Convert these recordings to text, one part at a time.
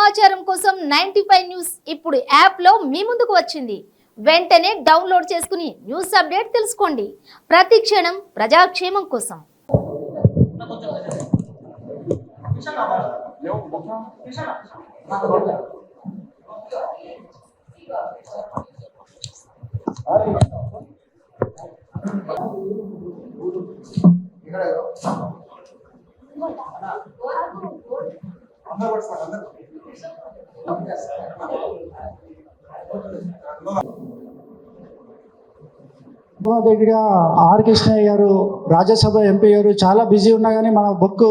సమాచారం కోసం 95 న్యూస్ ఇప్పుడు యాప్లో మీ ముందుకు వచ్చింది. వెంటనే డౌన్లోడ్ చేసుకుని న్యూస్ అప్డేట్ తెలుసుకోండి. ప్రతి క్షణం ప్రజాక్షేమం కోసం. దగ్గర ఆర్ కృష్ణయ్య గారు రాజ్యసభ ఎంపీ గారు చాలా బిజీ ఉన్నా కానీ మన బుక్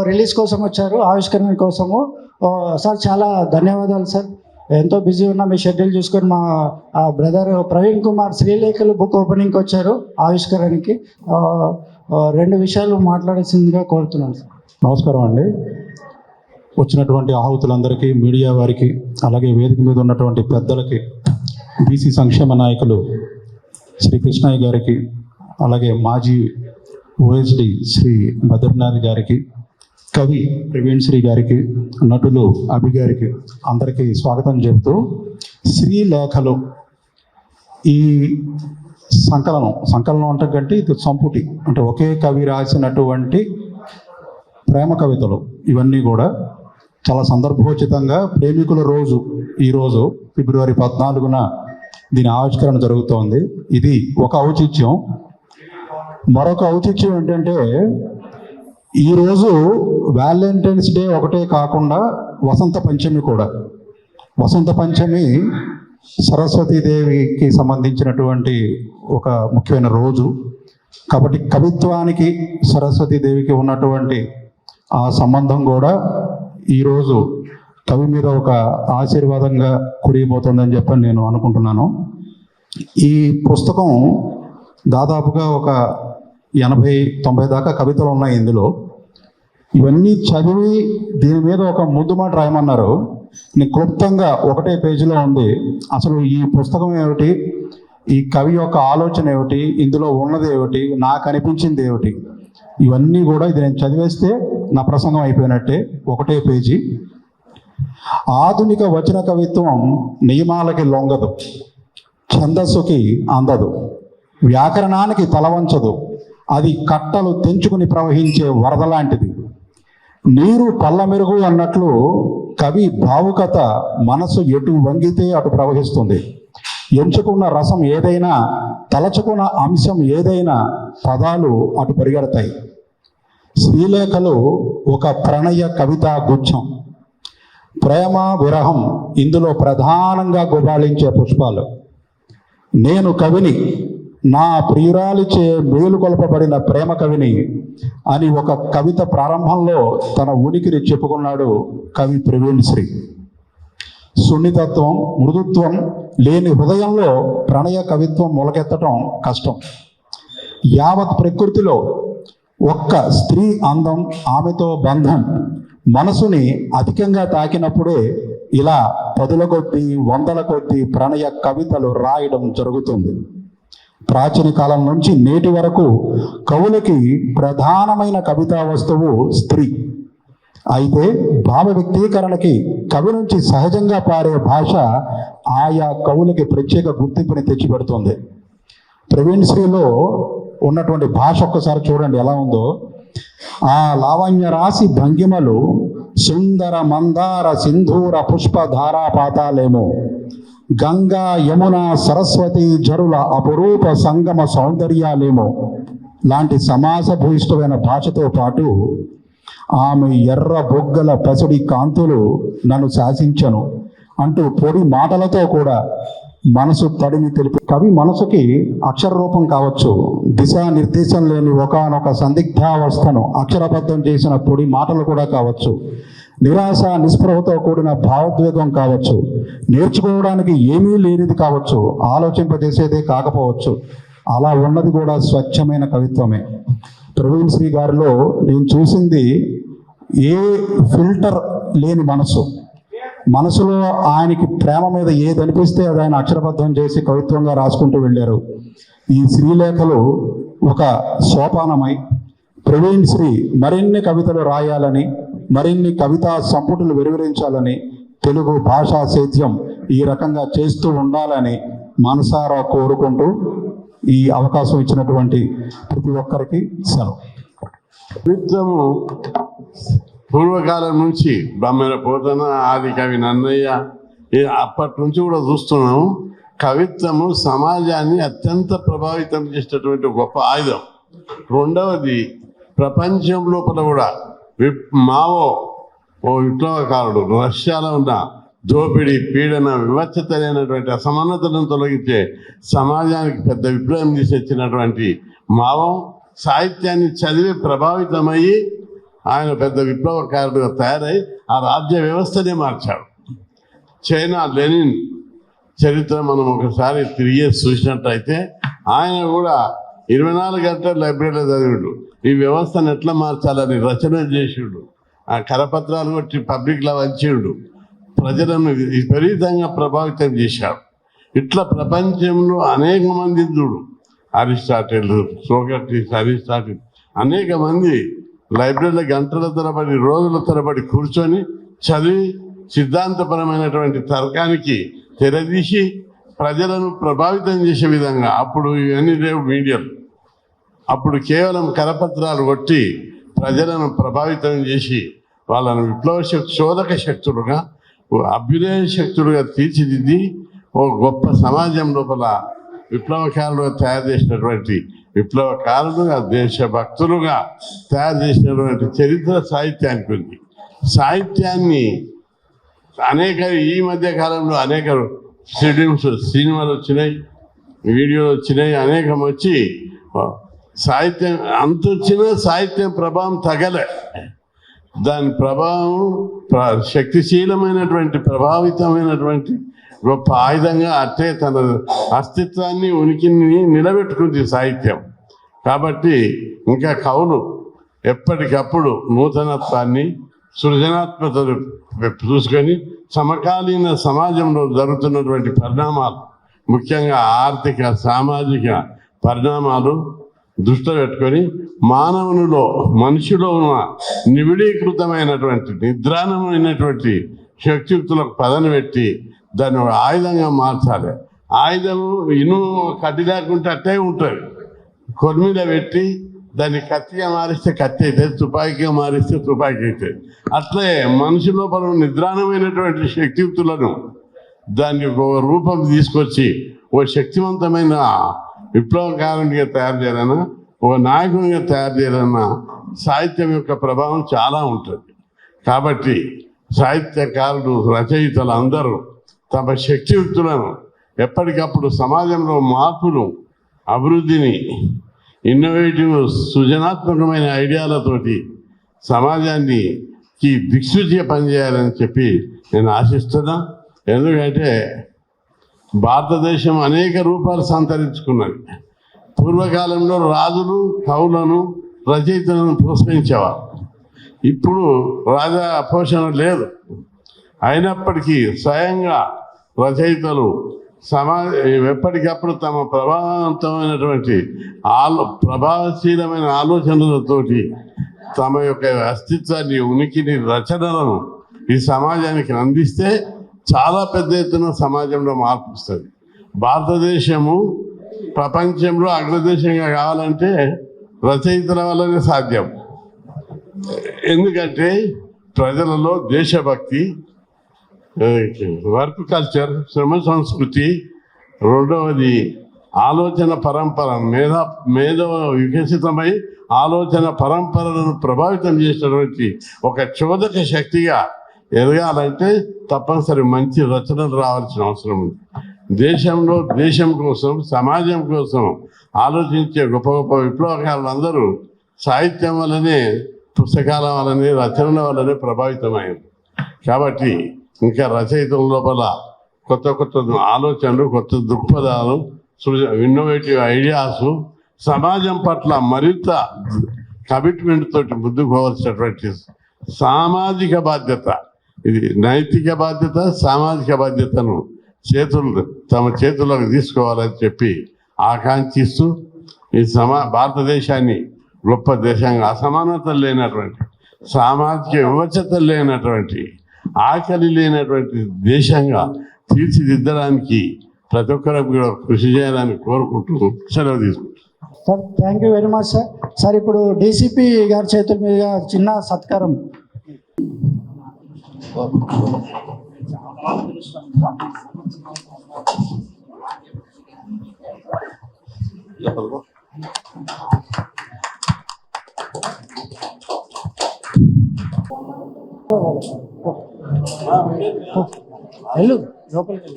రిలీజ్ కోసం వచ్చారు, ఆవిష్కరణ కోసము. సార్ చాలా ధన్యవాదాలు సార్. ఎంతో బిజీ ఉన్నా మీ షెడ్యూల్ చూసుకొని మా బ్రదర్ ప్రవీణ్ కుమార్ శ్రీలేఖలు బుక్ ఓపెనింగ్కి వచ్చారు ఆవిష్కరణకి. రెండు విషయాలు మాట్లాడాల్సిందిగా కోరుతున్నాను సార్. నమస్కారం అండి. వచ్చినటువంటి ఆహుతులందరికీ, మీడియా వారికి, అలాగే వేదిక మీద ఉన్నటువంటి పెద్దలకి, బీసీ సంక్షేమ నాయకులు శ్రీ కృష్ణయ్య గారికి, అలాగే మాజీ ఓఎస్డి శ్రీ బద్రీనాథ్ గారికి, కవి ప్రవీణ్ శ్రీ గారికి, నటులు అభి గారికి అందరికీ స్వాగతం చెబుతూ, శ్రీలేఖలు ఈ సంకలనం అంటే ఇది సంపుటి, అంటే ఒకే కవి రాసినటువంటి ప్రేమ కవితలు. ఇవన్నీ కూడా చాలా సందర్భోచితంగా ప్రేమికుల రోజు ఈరోజు ఫిబ్రవరి 14న దీని ఆవిష్కరణ జరుగుతోంది. ఇది ఒక ఔచిత్యం. మరొక ఔచిత్యం ఏంటంటే ఈరోజు వ్యాలంటైన్స్ డే ఒకటే కాకుండా వసంత పంచమి కూడా. వసంత పంచమి సరస్వతీదేవికి సంబంధించినటువంటి ఒక ముఖ్యమైన రోజు కాబట్టి కవిత్వానికి సరస్వతీదేవికి ఉన్నటువంటి ఆ సంబంధం కూడా ఈరోజు కవి మీద ఒక ఆశీర్వాదంగా కురిగిపోతుందని చెప్పని నేను అనుకుంటున్నాను. ఈ పుస్తకం దాదాపుగా ఒక 80-90 దాకా కవితలు ఉన్నాయి ఇందులో. ఇవన్నీ చదివి దీని మీద ఒక ముద్దు మాట రాయమన్నారు. నేను క్లుప్తంగా ఒకటే పేజీలో ఉంది. అసలు ఈ పుస్తకం ఏమిటి, ఈ కవి యొక్క ఆలోచన ఏమిటి, ఇందులో ఉన్నది ఏమిటి, నాకు అనిపించింది ఏమిటి, ఇవన్నీ కూడా ఇది నేను చదివేస్తే నా ప్రసంగం అయిపోయినట్టే. ఒకటే పేజీ. ఆధునిక వచన కవిత్వం నియమాలకి లొంగదు, ఛందస్సుకి అందదు, వ్యాకరణానికి తలవంచదు. అది కట్టలు తెంచుకుని ప్రవహించే వరద లాంటిది. నీరు పల్ల మెరుగు అన్నట్లు కవి భావుకత మనసు ఎటు వంగితే అటు ప్రవహిస్తుంది. ఎంచుకున్న రసం ఏదైనా, తలచుకున్న అంశం ఏదైనా పదాలు అటు పరిగెడతాయి. శ్రీలేఖలు ఒక ప్రణయ కవితా గుచ్ఛం. ప్రేమ, విరహం ఇందులో ప్రధానంగా గుబాళించే పుష్పాలు. నేను కవిని, నా ప్రియురాలిచే మేలుకొల్పబడిన ప్రేమ కవిని అని ఒక కవిత ప్రారంభంలో తన ఉనికిని చెప్పుకున్నాడు కవి ప్రవీణ్ శ్రీ. సున్నితత్వం, మృదుత్వం లేని హృదయంలో ప్రణయ కవిత్వం మొలకెత్తడం కష్టం. యావత్ ప్రకృతిలో ఒక్క స్త్రీ అందం, ఆమెతో బంధం మనసుని అధికంగా తాకినప్పుడే ఇలా 10ల కొద్దీ 100ల కొద్దీ ప్రణయ కవితలు రాయడం జరుగుతుంది. ప్రాచీన కాలం నుంచి నేటి వరకు కవులకి ప్రధానమైన కవితా వస్తువు స్త్రీ. అయితే భావ వ్యక్తీకరణకి కవి నుంచి సహజంగా పారే భాష ఆయా కవులకి ప్రత్యేక గుర్తింపుని తెచ్చిపెడుతుంది. ప్రవీణ్ శ్రీలో ఉన్నటువంటి భాష ఒక్కసారి చూడండి ఎలా ఉందో. ఆ లావణ్య రాశి భంగిమలు సుందర మందార సింధూర పుష్ప ధారాపాతాలేమో, గంగా యమున సరస్వతి జరుల అపురూప సంగమ సౌందర్యాలేమో లాంటి సమాసభూయిష్టమైన భాషతో పాటు ఆమె ఎర్ర బొగ్గల పసిడి కాంతులు నన్ను శాసించను అంటూ పొడి మాటలతో కూడా మనసు తడిని తెలిపి కవి మనసుకి అక్షర రూపం కావచ్చు, దిశానిర్దేశం లేని ఒకానొక సందిగ్ధావస్థను అక్షరబద్ధం చేసిన పొడి మాటలు కూడా కావచ్చు, నిరాశ నిస్పృహతో కూడిన భావోద్వేగం కావచ్చు, నేర్చుకోవడానికి ఏమీ లేనిది కావచ్చు, ఆలోచింపజేసేదే కాకపోవచ్చు. అలా ఉన్నది కూడా స్వచ్ఛమైన కవిత్వమే. ప్రవీణ్ శ్రీ గారిలో నేను చూసింది ఏ ఫిల్టర్ లేని మనసు. మనసులో ఆయనకి ప్రేమ మీద ఏది అనిపిస్తే అది ఆయన అక్షరబద్ధం చేసి కవిత్వంగా రాసుకుంటూ వెళ్ళారు. ఈ శ్రీలేఖలు ఒక సోపానమై ప్రవీణ్ శ్రీ మరిన్ని కవితలు రాయాలని, మరిన్ని కవితా సంపుటులు వెలువరించాలని తెలుగు భాషా సేద్యం ఈ రకంగా చేస్తూ ఉండాలని మనసారా కోరుకుంటూ ఈ అవకాశం ఇచ్చినటువంటి ప్రతి ఒక్కరికి సెలవు. కవిత్వము పూర్వకాలం నుంచి బొమ్మల పోతన, ఆది కవి నన్నయ్య అప్పటి నుంచి కూడా చూస్తున్నాము. కవిత్వము సమాజాన్ని అత్యంత ప్రభావితం చేసేటటువంటి గొప్ప ఆయుధం. రెండవది, ప్రపంచం లోపల కూడా మావో ఓ విప్లవకారుడు రష్యాలో ఉన్న దోపిడీ, పీడన, వివక్షత లేనటువంటి అసమానతలను తొలగించే సమాజానికి పెద్ద విప్లవం తీసుకొచ్చినటువంటి మావో సాహిత్యాన్ని చదివి ప్రభావితమయ్యి ఆయన పెద్ద విప్లవకారుడుగా తయారై ఆ రాజ్య వ్యవస్థనే మార్చాడు. చైనా లెనిన్ చరిత్ర మనం ఒకసారి తిరిగి చూసినట్టయితే ఆయన కూడా 24 గంటలు లైబ్రరీలో చదివిడు. ఈ వ్యవస్థను ఎట్లా మార్చాలని రచన చేసిండు. ఆ కరపత్రాలు కొట్టి పబ్లిక్లో వంచిండు. ప్రజలను విపరీతంగా ప్రభావితం చేశాడు. ఇట్లా ప్రపంచంలో అనేక మంది చూడు, అరిస్టాటిల్, సోక్రటీస్, అనేక మంది లైబ్రరీలో గంటల తరబడి, రోజుల తరబడి కూర్చొని చదివి సిద్ధాంతపరమైనటువంటి తర్కానికి తెరదీసి ప్రజలను ప్రభావితం చేసే విధంగా, అప్పుడు ఇవన్నీ లేవు మీడియాలు, అప్పుడు కేవలం కరపత్రాలు కొట్టి ప్రజలను ప్రభావితం చేసి వాళ్ళను విప్లవ శోధక శక్తులుగా, అభ్యుదయ శక్తులుగా తీర్చిదిద్ది ఓ గొప్ప సమాజం లోపల విప్లవకారులుగా తయారు చేసినటువంటి, విప్లవకారులుగా, దేశభక్తులుగా తయారు చేసినటువంటి చరిత్ర సాహిత్యానికి ఉంది. సాహిత్యాన్ని ఈ మధ్య కాలంలో అనేక సినిమాలు వచ్చినాయి, వీడియోలు వచ్చినాయి, అనేకం వచ్చి సాహిత్యం అంత వచ్చినా సాహిత్యం ప్రభావం తగలే. దాని ప్రభావం శక్తిశీలమైనటువంటి, ప్రభావితమైనటువంటి గొప్ప ఆయుధంగా అట్టే తన అస్తిత్వాన్ని, ఉనికిని నిలబెట్టుకుంది సాహిత్యం. కాబట్టి ఇంకా కవులు ఎప్పటికప్పుడు నూతనత్వాన్ని, సృజనాత్మకతను చూసుకొని సమకాలీన సమాజంలో జరుగుతున్నటువంటి పరిణామాలు, ముఖ్యంగా ఆర్థిక, సామాజిక పరిణామాలు దృష్టిలో పెట్టుకొని మనిషిలో ఉన్న నిబిడీకృతమైనటువంటి, నిద్రాణమైనటువంటి శక్తియుక్తులకు పదన పెట్టి దాన్ని ఒక ఆయుధంగా మార్చాలి. ఆయుధము ఇనుము కత్తి లేకుంటే అట్టే ఉంటుంది. కొర్మీద పెట్టి దాన్ని కత్తిగా మారిస్తే కత్తి అవుతుంది, తుపాకీగా మారిస్తే తుపాకీ అవుతుంది. అట్లే మనిషి లోపల నిద్రాణమైనటువంటి శక్తియుక్తులను దాన్ని ఒక రూపం తీసుకొచ్చి ఓ శక్తివంతమైన విప్లవకారునిగా తయారు చేయాలన్నా, ఒక నాయకునిగా తయారు చేయాలన్నా సాహిత్యం యొక్క ప్రభావం చాలా ఉంటుంది. కాబట్టి సాహిత్యకారులు, రచయితలు అందరూ తమ శక్తియుక్తులను ఎప్పటికప్పుడు సమాజంలో మార్పులు, అభివృద్ధిని, ఇన్నోవేటివ్, సృజనాత్మకమైన ఐడియాలతోటి సమాజాన్ని దిక్సూచిగా పనిచేయాలని చెప్పి నేను ఆశిస్తున్నా. ఎందుకంటే భారతదేశం అనేక రూపాలు సంతరించుకున్నది. పూర్వకాలంలో రాజులు కవులను, రచయితలను ప్రోత్సహించేవారు. ఇప్పుడు రాజా పోషణ లేదు. అయినప్పటికీ స్వయంగా రచయితలు ఎప్పటికప్పుడు తమ ప్రభావవంతమైనటువంటి ప్రభావశీలమైన ఆలోచనలతోటి తమ యొక్క అస్తిత్వాన్ని, ఉనికిని, రచనలను ఈ సమాజానికి అందిస్తే చాలా పెద్ద ఎత్తున సమాజంలో మార్పు వస్తుంది. భారతదేశము ప్రపంచంలో అగ్రదేశంగా కావాలంటే రచయితల వల్లనే సాధ్యం. ఎందుకంటే ప్రజలలో దేశభక్తి, వర్క్ కల్చర్, శ్రమ సంస్కృతి, రెండవది ఆలోచన పరంపర, మేధో వికసితమై ఆలోచన పరంపరలను ప్రభావితం చేసినటువంటి ఒక చోదక శక్తిగా ఎదగాలంటే తప్పనిసరి మంచి రచనలు రావాల్సిన అవసరం ఉంది. దేశంలో దేశం కోసం, సమాజం కోసం ఆలోచించే గొప్ప గొప్ప విప్లవకారులందరూ సాహిత్యం వల్లనే, పుస్తకాల వల్లనే, రచనల వల్లనే ప్రభావితమైంది. కాబట్టి ఇంకా రచయితల లోపల కొత్త కొత్త ఆలోచనలు, కొత్త దృక్పథాలు, ఇన్నోవేటివ్ ఐడియాస్, సమాజం పట్ల మరింత కమిట్మెంట్ తోటి ముందుకు పోవాల్సినటువంటి సామాజిక బాధ్యత, ఇది నైతిక బాధ్యత, సామాజిక బాధ్యతను తమ చేతుల్లోకి తీసుకోవాలని చెప్పి ఆకాంక్షిస్తూ ఈ భారతదేశాన్ని గొప్ప దేశంగా, అసమానతలు లేనటువంటి, సామాజిక వివక్షతలు లేనటువంటి, ఆకలి లేనటువంటి దేశంగా తీర్చిదిద్దడానికి ప్రతి ఒక్కరు కూడా కృషి చేయాలని కోరుకుంటూ సెలవు తీసుకుంటాం. Sir thank you very much sir. Sir ఇప్పుడు డీసీపీ గారి చేతుల మీద చిన్న సత్కారం. వెళ్ళు లోపలికి.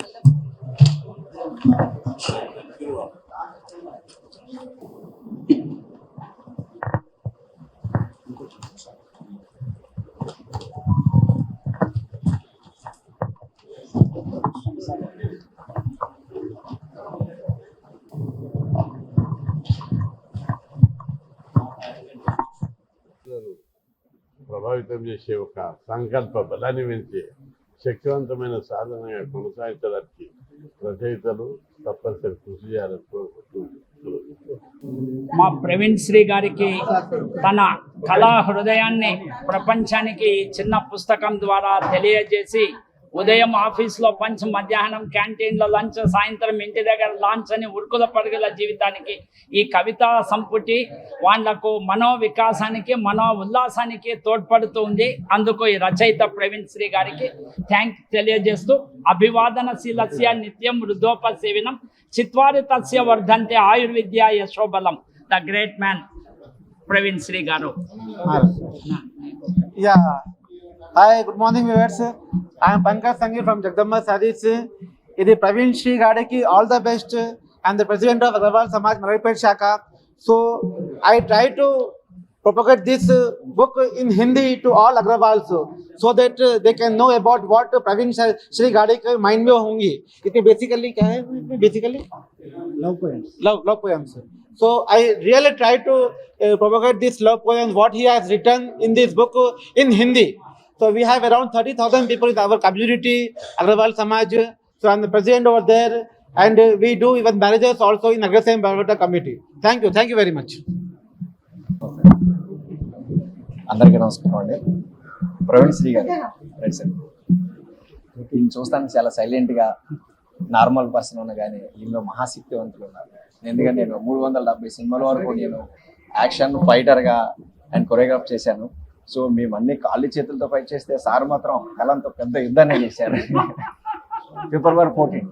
ప్రభావితం చేసే ఒక సంకల్ప బలాన్ని పెంచే శక్తివంతమైన సాధనగా కొనసాగించడానికి రచయితలు తప్పనిసరి కృషి చేయాలని కోరుకుంటున్నారు. మా ప్రవీణ్ శ్రీ గారికి తన కళా హృదయాన్ని ప్రపంచానికి చిన్న పుస్తకం ద్వారా తెలియజేసి ఉదయం ఆఫీస్లో పంచ్, మధ్యాహ్నం క్యాంటీన్లో లంచ్, సాయంత్రం ఇంటి దగ్గర లాంచ్ అని ఉరుకుల పరుగుల జీవితానికి ఈ కవితా సంపుటి వాళ్లకు మనో వికాసానికి, మనో ఉల్లాసానికి తోడ్పడుతుంది. అందుకు ఈ రచయిత ప్రవీణ్ శ్రీ గారికి థ్యాంక్ తెలియజేస్తూ, అభివాదనశీలస్య నిత్యం వృద్ధోపసేవనం చిత్వారి తస్య వర్ధంతే ఆయుర్విద్య యశోబలం. The great man Praveen Sri గారు. Hi, good morning viewers. I am Pankaj Sanghi from Jagdamba Sarees. It is Praveen Shri Gadeki, all the best, and the president of Agrawal Samaj Maripet Shaka. So I try to propagate this book in Hindi to all Agrawals so that they can know about what Praveen Shri Gadeki mind mein hongi. It basically kya hai? Basically love poems. love poems. So I really try to propagate this love poems what he has written in this book in Hindi. So we have around 30,000 people in our community, Agrawal Samaj. So I'm the president over there, and we do even marriages also in Agrawal Bhavata committee. Thank you very much. అందరికీ నమస్కారం అండి. ప్రవీణ్ శ్రీ గారు right sir. ఈయన చూస్తాను చాలా సైలెంట్గా normal person ఉన్నా కానీ ఈయనలో మహాశక్తివంతులు ఉన్నారు. ఎందుకంటే నేను 370 సినిమాల వరకు నేను యాక్షన్ ఫైటర్గా అండ్ కొరియోగ్రాఫ్ చేశాను. సో మేము అన్ని కాళ్ళు చేతులతో ఫైట్ చేస్తే సార్ మాత్రం కలంతో పెద్ద యుద్ధాన్ని చేశారు. ఫిబ్రవరి 14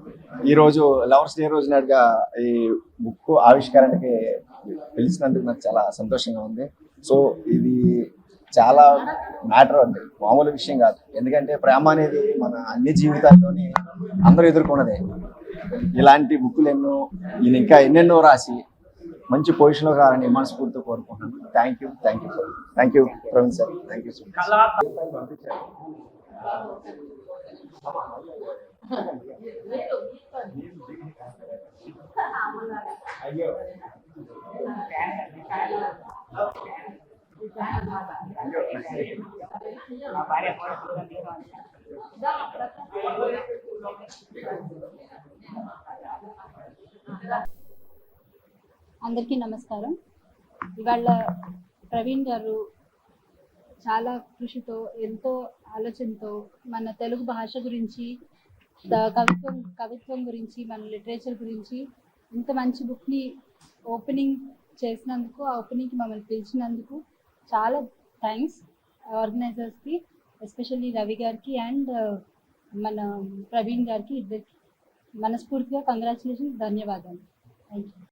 ఈరోజు లవర్స్ డే రోజు నాడుగా ఈ బుక్ ఆవిష్కరణకి పిలిచినందుకు నాకు చాలా సంతోషంగా ఉంది. సో ఇది చాలా మ్యాటర్ అండి, మామూలు విషయం కాదు. ఎందుకంటే ప్రేమ అనేది మన అన్ని జీవితాల్లోని అందరూ ఎదుర్కొన్నదే. ఇలాంటి బుక్కులు ఎన్నో ఈయన ఇంకా ఎన్నెన్నో రాసి మంచి పొజిషన్లో రావాలని మనస్ఫూర్తితో కోరుకుంటున్నాను. Thank you Praveen sir. Thank you so much. అందరికీ నమస్కారం. ఇవాళ ప్రవీణ్ గారు చాలా కృషితో, ఎంతో ఆలోచనతో మన తెలుగు భాష గురించి, కవిత్వం గురించి, మన లిటరేచర్ గురించి ఇంత మంచి బుక్ని ఓపెనింగ్ చేసినందుకు, ఆ ఓపెనింగ్కి మమ్మల్ని పిలిచినందుకు చాలా థ్యాంక్స్ ఆర్గనైజర్స్కి, ఎస్పెషల్లీ రవి గారికి అండ్ మన ప్రవీణ్ గారికి, ఇద్దరికి మనస్ఫూర్తిగా కంగ్రాచులేషన్స్, ధన్యవాదాలు. Thank you.